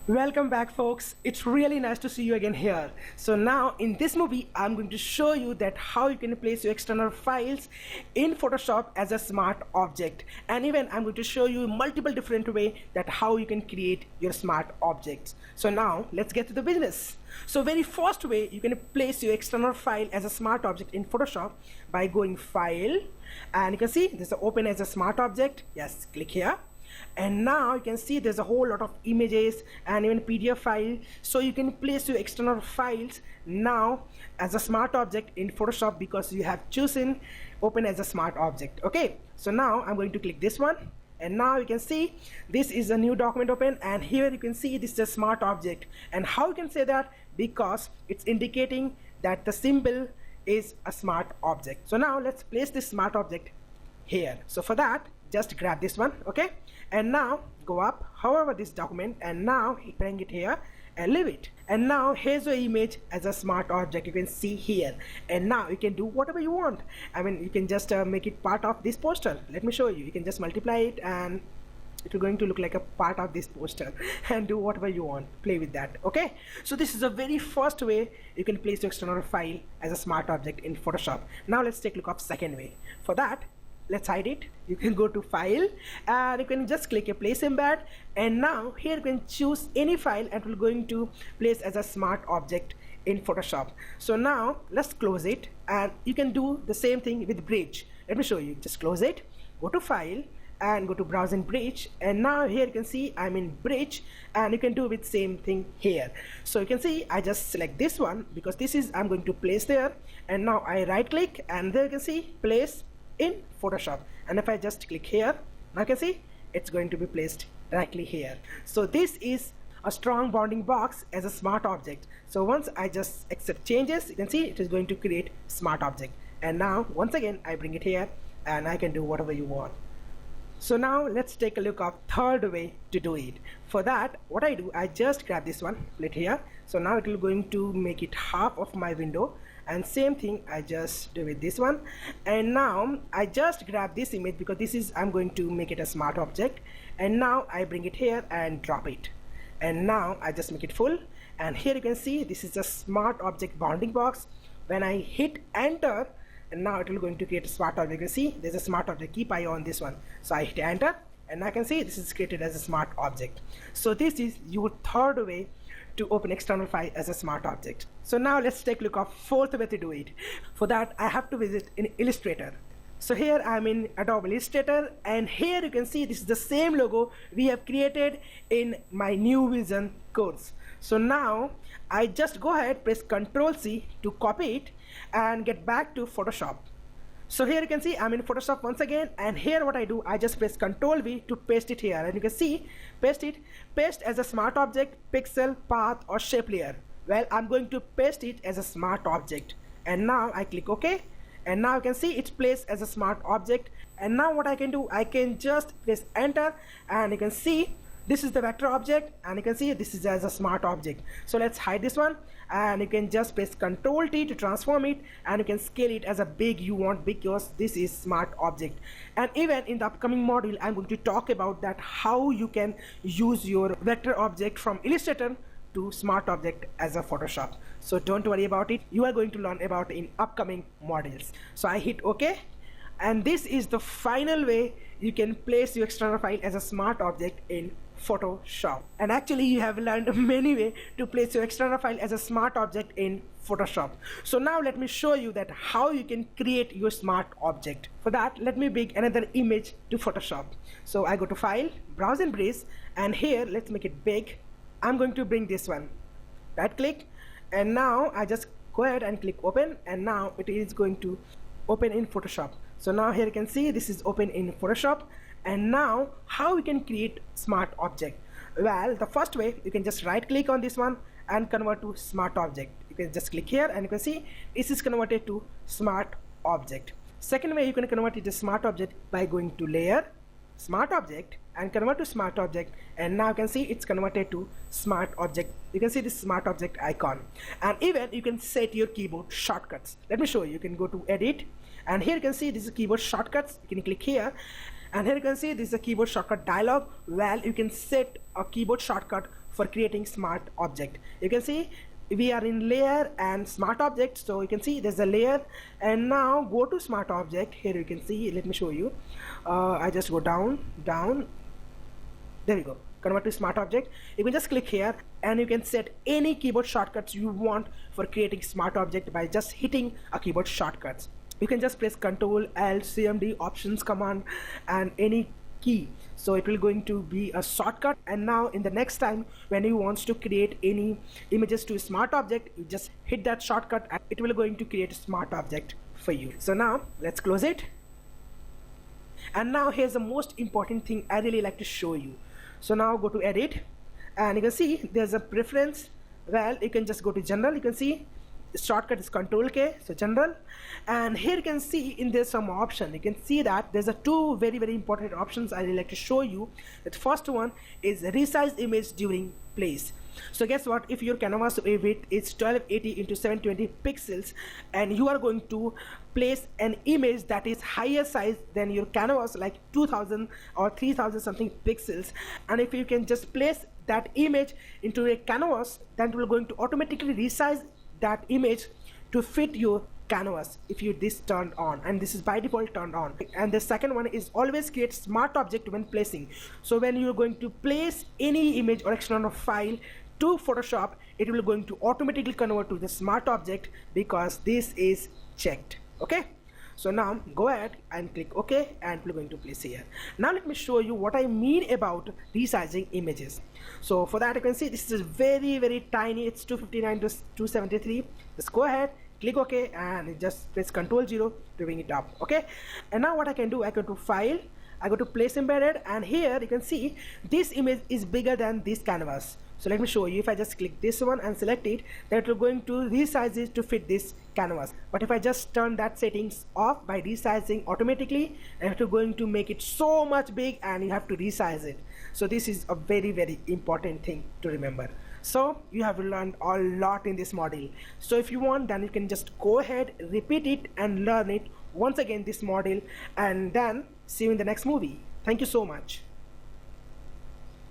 Welcome back, folks. It's really nice to see you again here. So now in this movie I'm going to show you that how you can place your external files in Photoshop as a smart object, and even I'm going to show you multiple different way that how you can create your smart objects. So now let's get to the business. So very first way you can place your external file as a smart object in Photoshop by going file, and you can see there's an open as a smart object. Yes, click here. And now you can see there's a whole lot of images and even PDF file, so you can place your external files now as a smart object in Photoshop because you have chosen open as a smart object. Okay, so now I'm going to click this one, and now you can see this is a new document open, and here you can see this is a smart object. And how you can say that? Because it's indicating that the symbol is a smart object. So now let's place this smart object here. So for that, just grab this one, okay, and now go up, however, this document, and now bring it here and leave it. And now here's your image as a smart object, you can see here. And now you can do whatever you want. I mean, you can just make it part of this poster. Let me show you. You can just multiply it and it's going to look like a part of this poster and do whatever you want, play with that. Okay, so this is the very first way you can place your external file as a smart object in Photoshop. Now let's take a look of second way. For that, let's hide it. You can go to file and you can just click a place embed, and now here you can choose any file and we're going to place as a smart object in Photoshop. So now let's close it, and you can do the same thing with Bridge. Let me show you. Just close it, go to file and go to browse in Bridge, and now here you can see I'm in Bridge, and you can do with same thing here. So you can see I just select this one because this is I'm going to place there, and now I right click and there you can see place in Photoshop, and if I just click here, now you can see it's going to be placed directly here. So this is a strong bounding box as a smart object. So once I just accept changes, you can see it is going to create smart object, and now once again I bring it here and I can do whatever you want. So now let's take a look at third way to do it. For that, what I do, I just grab this one, put it here. So now it will going to make it half of my window, and same thing I just do with this one. And now I just grab this image because this is I'm going to make it a smart object, and now I bring it here and drop it, and now I just make it full, and here you can see this is a smart object bounding box. When I hit enter, and now it will going to create a smart object. You can see there's a smart object, keep eye on this one. So I hit enter, and I can see this is created as a smart object. So this is your third way to open external file as a smart object. So now let's take a look at fourth way to do it. For that, I have to visit in Illustrator. So here I'm in Adobe Illustrator, and here you can see this is the same logo we have created in my New Vision course. So now I just go ahead, press Ctrl C to copy it and get back to Photoshop. So here you can see I'm in Photoshop once again, and here what I do, I just press Ctrl V to paste it here, and you can see paste as a smart object, pixel, path or shape layer. Well, I'm going to paste it as a smart object, and now I click OK, and now you can see it's placed as a smart object. And now what I can do, I can just press enter, and you can see this is the vector object, and you can see this is as a smart object. So let's hide this one, and you can just press Ctrl T to transform it, and you can scale it as a big you want because this is smart object. And even in the upcoming module I'm going to talk about that how you can use your vector object from Illustrator to smart object as a Photoshop. So don't worry about it, you are going to learn about it in upcoming modules. So I hit OK, and this is the final way you can place your external file as a smart object in Photoshop. And actually you have learned many ways to place your external file as a smart object in Photoshop. So now let me show you that how you can create your smart object. For that, let me bring another image to Photoshop. So I go to file, browse and Bridge, and here let's make it big. I'm going to bring this one, right click, and now I just go ahead and click open, and now it is going to open in Photoshop. So now here you can see this is open in Photoshop. And now how we can create smart object? Well, the first way, you can just right click on this one and convert to smart object. You can just click here and you can see this is converted to smart object. Second way you can convert it to smart object by going to layer, smart object, and convert to smart object, and now you can see it's converted to smart object. You can see this smart object icon, and even you can set your keyboard shortcuts. Let me show you. You can go to edit, and here you can see this is keyboard shortcuts. You can click here, and here you can see this is a keyboard shortcut dialog. Well, you can set a keyboard shortcut for creating smart object. You can see we are in layer and smart object, so you can see there's a layer, and now go to smart object. Here you can see, let me show you. I just go down, there we go, convert to smart object. You can just click here and you can set any keyboard shortcuts you want for creating smart object by just hitting a keyboard shortcuts. You can just press Ctrl Alt CMD options command and any key, so it will going to be a shortcut. And now in the next time when you want to create any images to a smart object, you just hit that shortcut and it will going to create a smart object for you. So now let's close it. And now here's the most important thing I really like to show you. So now go to edit and you can see there's a preference. Well, you can just go to general. You can see the shortcut is Ctrl K, so general, and here you can see in there's some option. You can see that there's a two very important options I really like to show you. The first one is resize image during place. So guess what, if your canvas width is 1280 into 720 pixels and you are going to place an image that is higher size than your canvas, like 2000 or 3000 something pixels, and if you can just place that image into a canvas, then it will going to automatically resize that image to fit your canvas if you this turned on, and this is by default turned on. And the second one is always create smart object when placing. So when you're going to place any image or external file to Photoshop, it will going to automatically convert to the smart object because this is checked. Okay, so now go ahead and click OK and we're going to place here. Now let me show you what I mean about resizing images. So for that, you can see this is very tiny. It's 259 to 273. Just go ahead, click OK and just press Ctrl 0 to bring it up. Okay, and now what I can do, I go to file, I go to place embedded, and here you can see this image is bigger than this canvas. So let me show you. If I just click this one and select it, then we're going to resize it to fit this canvas. But if I just turn that settings off by resizing automatically, then we're going to make it so much big and you have to resize it. So this is a very important thing to remember. So you have learned a lot in this module. So if you want, then you can just go ahead, repeat it and learn it once again, this module, and then see you in the next movie. Thank you so much.